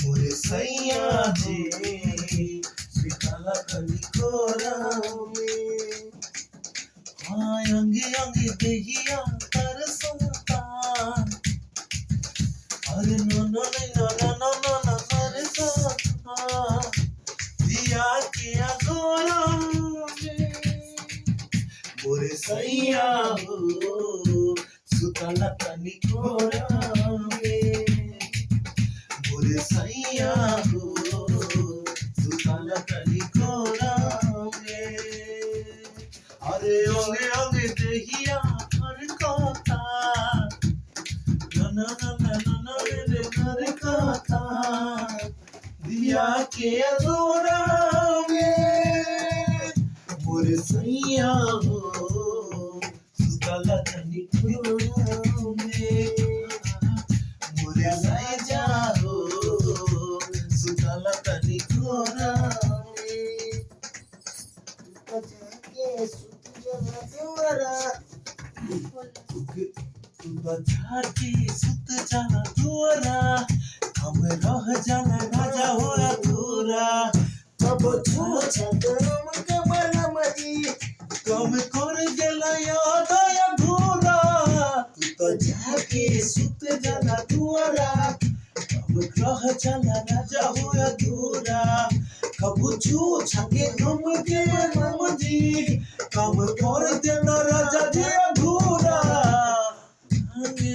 मोरे सैया जी सिकाला कली कोरा में हाँ अंगे अंगे देहिया तरसता अरे no no no no no no no तरसता दिया किया गोरा में मोरे सैया हो सुकाला कली कोरा में मोरे सैया हो सुकाला कली कोरा में अरे ओंगे ओंगे देहिया फरकता न न न न न रे फरकता दिया के अधूरा में मोरे सैया हो सुकाला कली कोरा में मोरे सैया हो सुकाला कली कोरा में बचा के सुत जाला दुआरा हम रह जाला राजा हो अधूरा कब छोचा गरम कमला मजी कम कर गेला याद अधूरा तू तो जाके सुत जाला दुआरा कम रह जाला राजा हो अधूरा कब छोचा के गम के मजी कम कर देला राजा जी अधूरा अंगे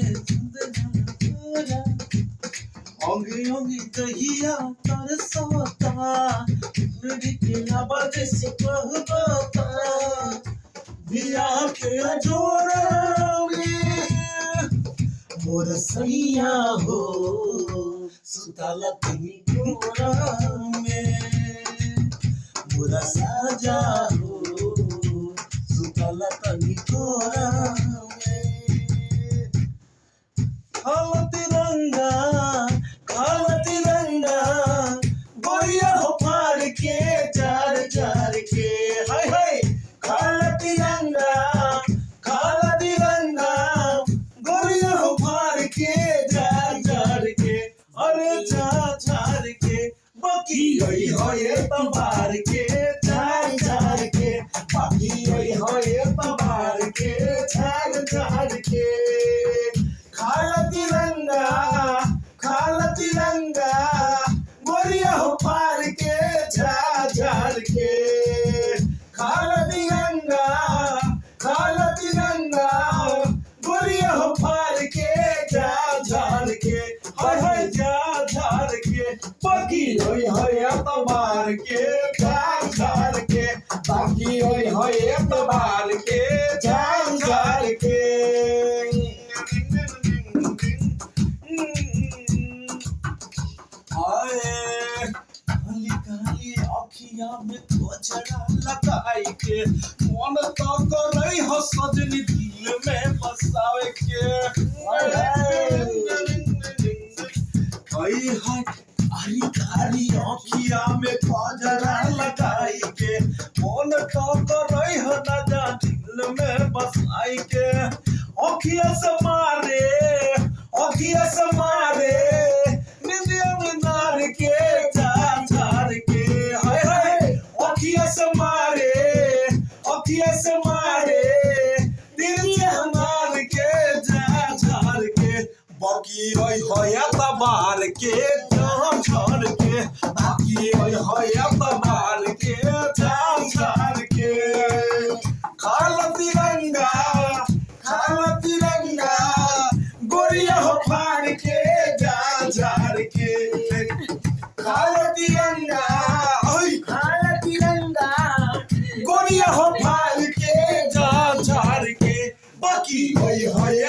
अंगे अंगे कहिया तरसता मेरी केला बाजे से कहता दिया के जोड़ा में मोर सैया हो सुताला तनी कोरा में मोरा साजा हो सुताला तनी कोरा में खाला तिरंगा गोरिया हो फाड़ के जार जार के हाय हाय खाला तिरंगा गोरिया हो फाड़ के जार जार के अरे जार जार के बाकी होई होए तबार के जार जार के बाकी होई होए तबार के जार जार के खाला तिरंगा गोरिया हो पार के झार झार के खाला तिरंगा गोरिया हो पार के झार झार के हाय हाय झार झार के बाकी होई होय तबार के झार झार के बाकी होई होय तबार के झार झार के अखिया में गजरा लगाई के मन तो करई हो सजनी दिल में बसावे के आई हाय आरी कारी अखिया में गजरा लगाई के मन तो करई हो राजा दिल में बसाई के अखिया से मारे निंदिया में नार के झार झार के हाय हाय अखिया से मारे दिल से मार के झार झार के बाकी होय होय तबार के झार झार के बाकी होय होय तबार के झार झार के खाला तिरंगा गोरिया हो फाड़ के झार झार के खाला तिरंगा गोरिया हो फाड़ के झार झार के बाकी होय होय